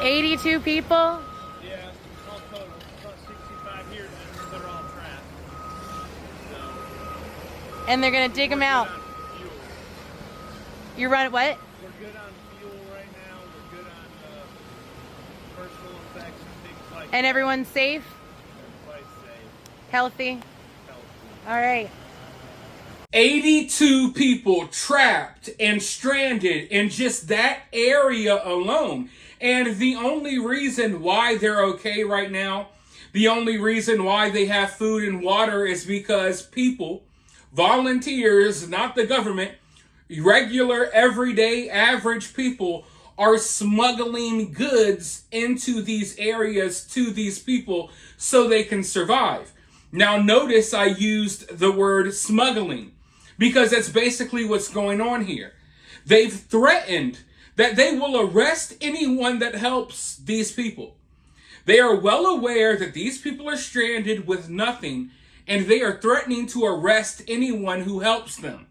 82 people? Yeah, all total. About 65 here, and they're all trapped. So, And they're going to dig them out. You run what? We're good on fuel right now. We're good on personal effects and things like that. And everyone's safe? Everybody's safe. Healthy? All right. 82 people trapped and stranded in just that area alone. And the only reason why they're okay right now, the only reason why they have food and water is because people, volunteers, not the government, regular, everyday, average people are smuggling goods into these areas to these people so they can survive. Now notice I used the word smuggling, because that's basically what's going on here. They've threatened that they will arrest anyone that helps these people. They are well aware that these people are stranded with nothing, and they are threatening to arrest anyone who helps them.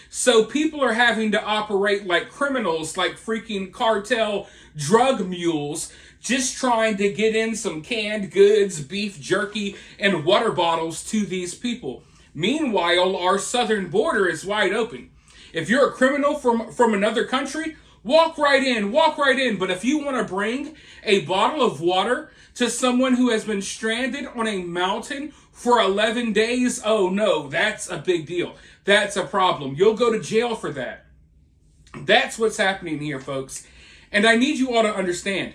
So people are having to operate like criminals, like freaking cartel drug mules, just trying to get in some canned goods, beef jerky, and water bottles to these people. Meanwhile, our southern border is wide open. If you're a criminal from another country, walk right in. But if you want to bring a bottle of water to someone who has been stranded on a mountain for 11 days, oh no, that's a big deal. That's a problem. You'll go to jail for that. That's what's happening here, folks. And I need you all to understand.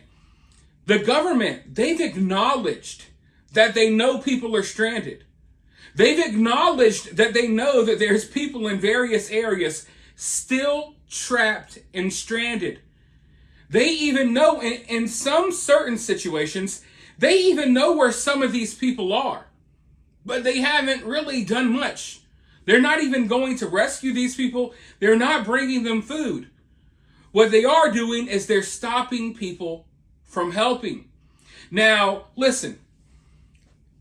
The government, they've acknowledged that they know people are stranded. They've acknowledged that they know that there's people in various areas still trapped and stranded. They even know in some certain situations, they even know where some of these people are. But they haven't really done much. They're not even going to rescue these people. They're not bringing them food. What they are doing is they're stopping people from helping. Now, listen.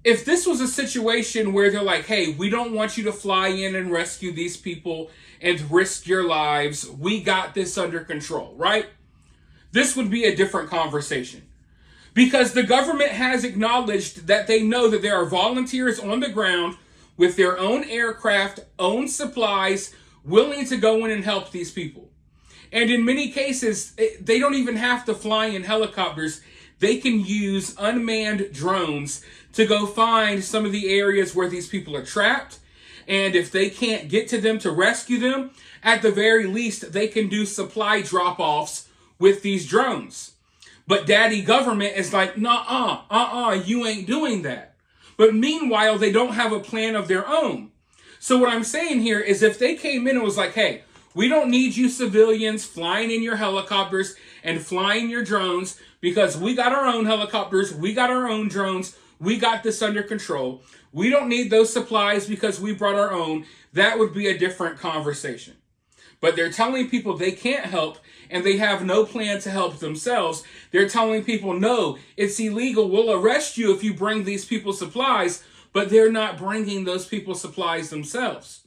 If this was a situation where they're like, hey, we don't want you to fly in and rescue these people and risk your lives, we got this under control, right? This would be a different conversation. Because the government has acknowledged that they know that there are volunteers on the ground with their own aircraft, own supplies, willing to go in and help these people. And in many cases, they don't even have to fly in helicopters. They can use unmanned drones to go find some of the areas where these people are trapped. And if they can't get to them to rescue them, at the very least, they can do supply drop-offs with these drones. But daddy government is like, you ain't doing that. But meanwhile, they don't have a plan of their own. So what I'm saying here is if they came in and was like, hey, we don't need you civilians flying in your helicopters and flying your drones because we got our own helicopters, we got our own drones, we got this under control. We don't need those supplies because we brought our own. That would be a different conversation. But they're telling people they can't help and they have no plan to help themselves. They're telling people, no, it's illegal. We'll arrest you if you bring these people supplies, but they're not bringing those people supplies themselves.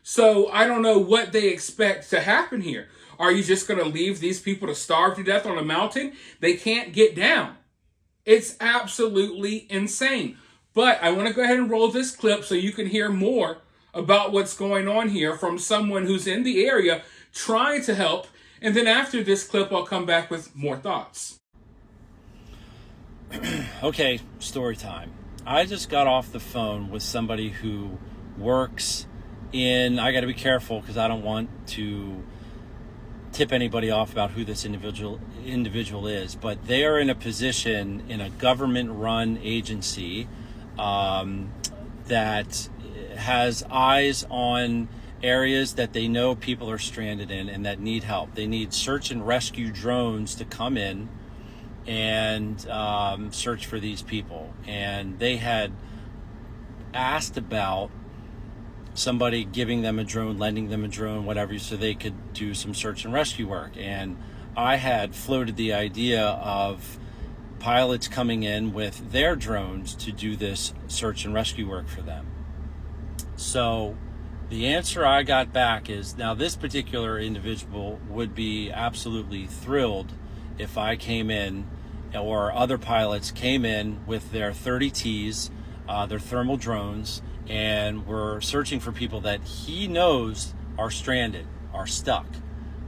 So I don't know what they expect to happen here. Are you just going to leave these people to starve to death on a mountain? They can't get down. It's absolutely insane. But I want to go ahead and roll this clip so you can hear more about what's going on here from someone who's in the area trying to help. And then after this clip, I'll come back with more thoughts. Okay, story time. I just got off the phone with somebody who works in, I got to be careful because I don't want to tip anybody off about who this individual is, but they are in a position in a government-run agency that has eyes on areas that they know people are stranded in and that need help. They need search and rescue drones to come in and search for these people. And they had asked about somebody giving them a drone, lending them a drone, whatever, so they could do some search and rescue work. And I had floated the idea of pilots coming in with their drones to do this search and rescue work for them. So the answer I got back is, now this particular individual would be absolutely thrilled if I came in or other pilots came in with their 30Ts, their thermal drones, and were searching for people that he knows are stranded, are stuck,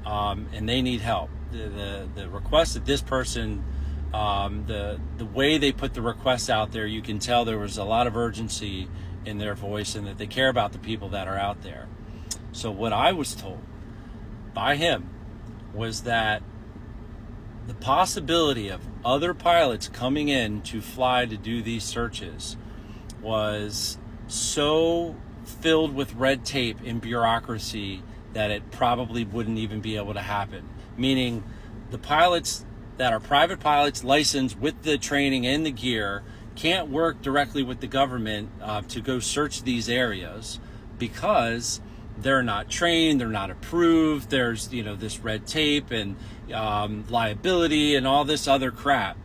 and they need help. The request that this person, the way they put the request out there, you can tell there was a lot of urgency in their voice and that they care about the people that are out there. So what I was told by him was that the possibility of other pilots coming in to fly to do these searches was so filled with red tape and bureaucracy that it probably wouldn't even be able to happen. Meaning the pilots that are private pilots licensed with the training and the gear can't work directly with the government to go search these areas because they're not trained, they're not approved, there's, this red tape and liability and all this other crap,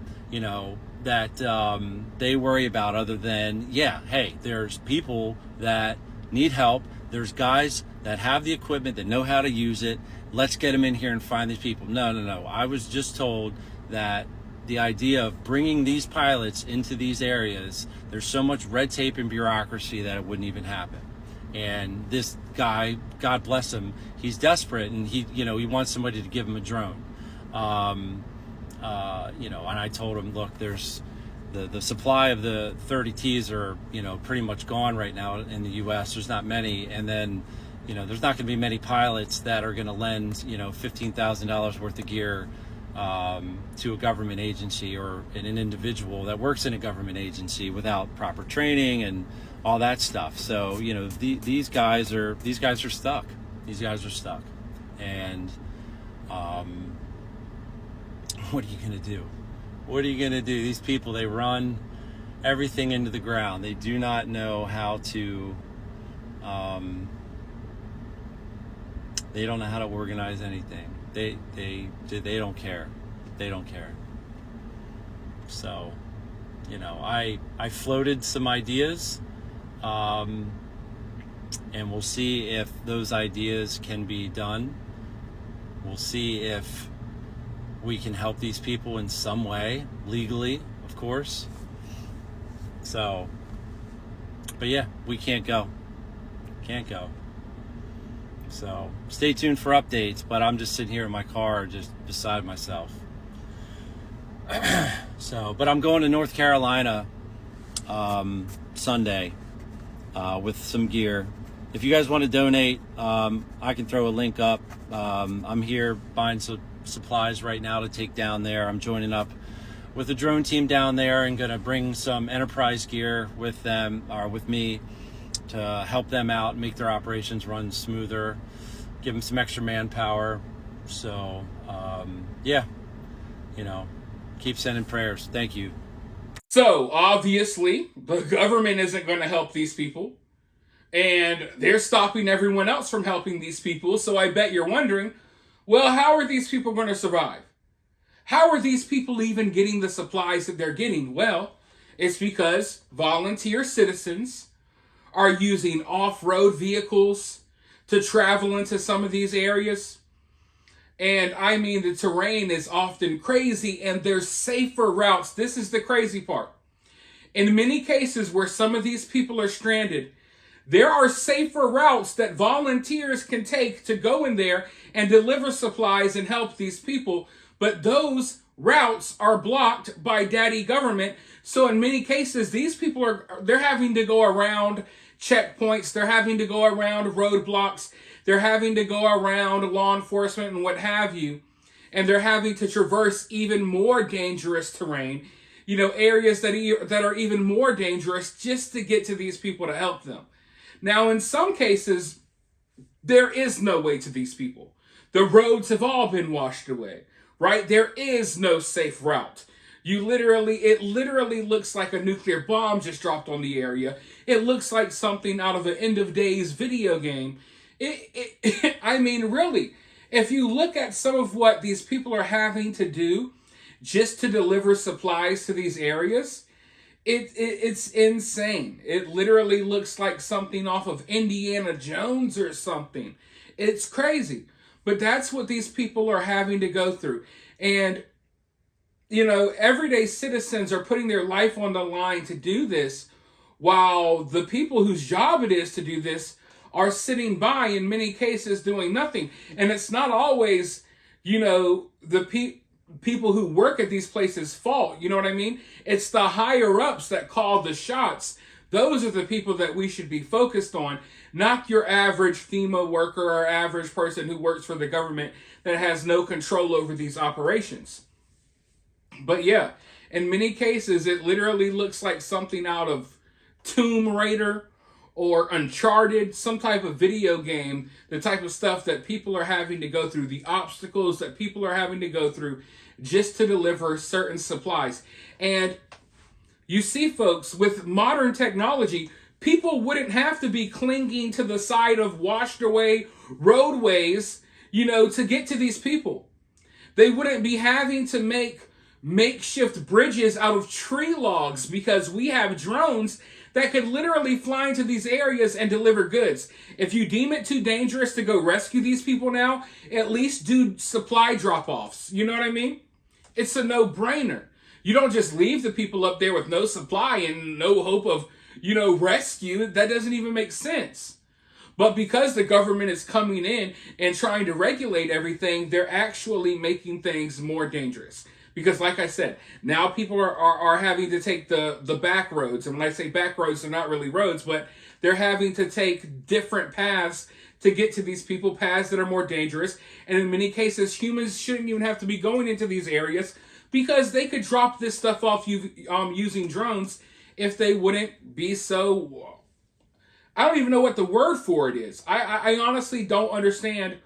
that they worry about, other than, hey, there's people that need help. There's guys that have the equipment, that know how to use it. Let's get them in here and find these people. No. I was just told that the idea of bringing these pilots into these areas, there's so much red tape and bureaucracy that it wouldn't even happen. And this guy, God bless him, he's desperate, and he wants somebody to give him a drone. And I told him, look, there's the supply of the 30Ts are, pretty much gone right now in the U.S. There's not many. And then, there's not going to be many pilots that are going to lend, $15,000 worth of gear to a government agency or an individual that works in a government agency without proper training and all that stuff. So, these guys are stuck. These guys are stuck. And what are you going to do? What are you going to do? These people, they run everything into the ground. They do not know how to, they don't know how to organize anything. They don't care. They don't care. So, I floated some ideas, and we'll see if those ideas can be done. We'll see if we can help these people in some way, legally, of course. So, but we can't go. Can't go. So, stay tuned for updates, but I'm just sitting here in my car, just beside myself. So, but I'm going to North Carolina Sunday with some gear. If you guys want to donate, I can throw a link up. I'm here buying some supplies right now to take down there. I'm joining up with a drone team down there and going to bring some enterprise gear with them, or with me, to help them out, make their operations run smoother, give them some extra manpower. So, keep sending prayers. Thank you. So, obviously, the government isn't going to help these people, and they're stopping everyone else from helping these people. So I bet you're wondering, well, how are these people going to survive? How are these people even getting the supplies that they're getting? Well, it's because volunteer citizens are using off-road vehicles to travel into some of these areas. And I mean, the terrain is often crazy, and there's safer routes. This is the crazy part. In many cases where some of these people are stranded, there are safer routes that volunteers can take to go in there and deliver supplies and help these people. But those routes are blocked by daddy government. So in many cases, these people they're having to go around checkpoints. They're having to go around roadblocks. They're having to go around law enforcement and what have you. And they're having to traverse even more dangerous terrain, areas that are even more dangerous just to get to these people to help them. Now, in some cases, there is no way to these people. The roads have all been washed away, right? There is no safe route. It literally looks like a nuclear bomb just dropped on the area. It looks like something out of an end of days video game. I mean, really, if you look at some of what these people are having to do just to deliver supplies to these areas, it's insane. It literally looks like something off of Indiana Jones or something. It's crazy. But that's what these people are having to go through. And everyday citizens are putting their life on the line to do this, while the people whose job it is to do this are sitting by, in many cases, doing nothing. And it's not always, the people who work at these places' fault. You know what I mean? It's the higher ups that call the shots. Those are the people that we should be focused on, not your average FEMA worker or average person who works for the government that has no control over these operations. But yeah, in many cases, it literally looks like something out of Tomb Raider or Uncharted, some type of video game, the type of stuff that people are having to go through, the obstacles that people are having to go through just to deliver certain supplies. And you see, folks, with modern technology, people wouldn't have to be clinging to the side of washed away roadways, to get to these people. They wouldn't be having to make makeshift bridges out of tree logs because we have drones that could literally fly into these areas and deliver goods. If you deem it too dangerous to go rescue these people now, at least do supply drop-offs. You know what I mean? It's a no-brainer. You don't just leave the people up there with no supply and no hope of, rescue. That doesn't even make sense. But because the government is coming in and trying to regulate everything, they're actually making things more dangerous. Because like I said, now people are having to take the back roads. And when I say back roads, they're not really roads, but they're having to take different paths to get to these people, paths that are more dangerous. And in many cases, humans shouldn't even have to be going into these areas because they could drop this stuff off using drones if they wouldn't be so... I don't even know what the word for it is. I honestly don't understand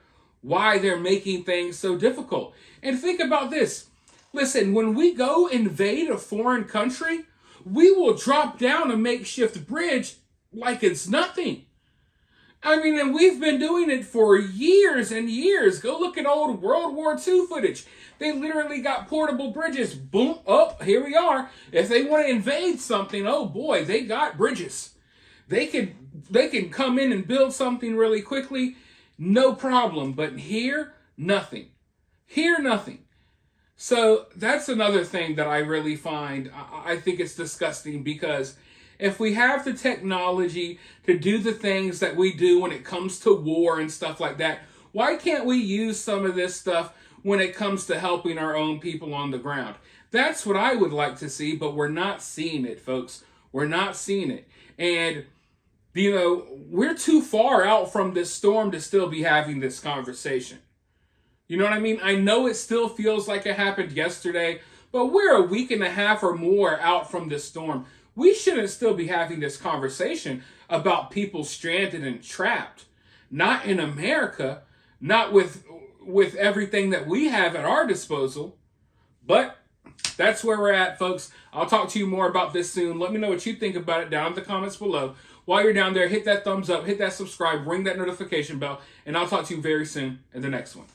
why they're making things so difficult. And think about this. Listen, when we go invade a foreign country, we will drop down a makeshift bridge like it's nothing. I mean, and we've been doing it for years and years. Go look at old World War II footage. They literally got portable bridges. Boom, oh, here we are. If they want to invade something, oh boy, they got bridges. They can come in and build something really quickly, no problem. But here, nothing. Here, nothing. So that's another thing that I really find, I think it's disgusting, because if we have the technology to do the things that we do when it comes to war and stuff like that, why can't we use some of this stuff when it comes to helping our own people on the ground? That's what I would like to see, but we're not seeing it, folks. We're not seeing it. And, we're too far out from this storm to still be having this conversation. You know what I mean? I know it still feels like it happened yesterday, but we're a week and a half or more out from this storm. We shouldn't still be having this conversation about people stranded and trapped. Not in America, not with everything that we have at our disposal. But that's where we're at, folks. I'll talk to you more about this soon. Let me know what you think about it down in the comments below. While you're down there, hit that thumbs up, hit that subscribe, ring that notification bell, and I'll talk to you very soon in the next one.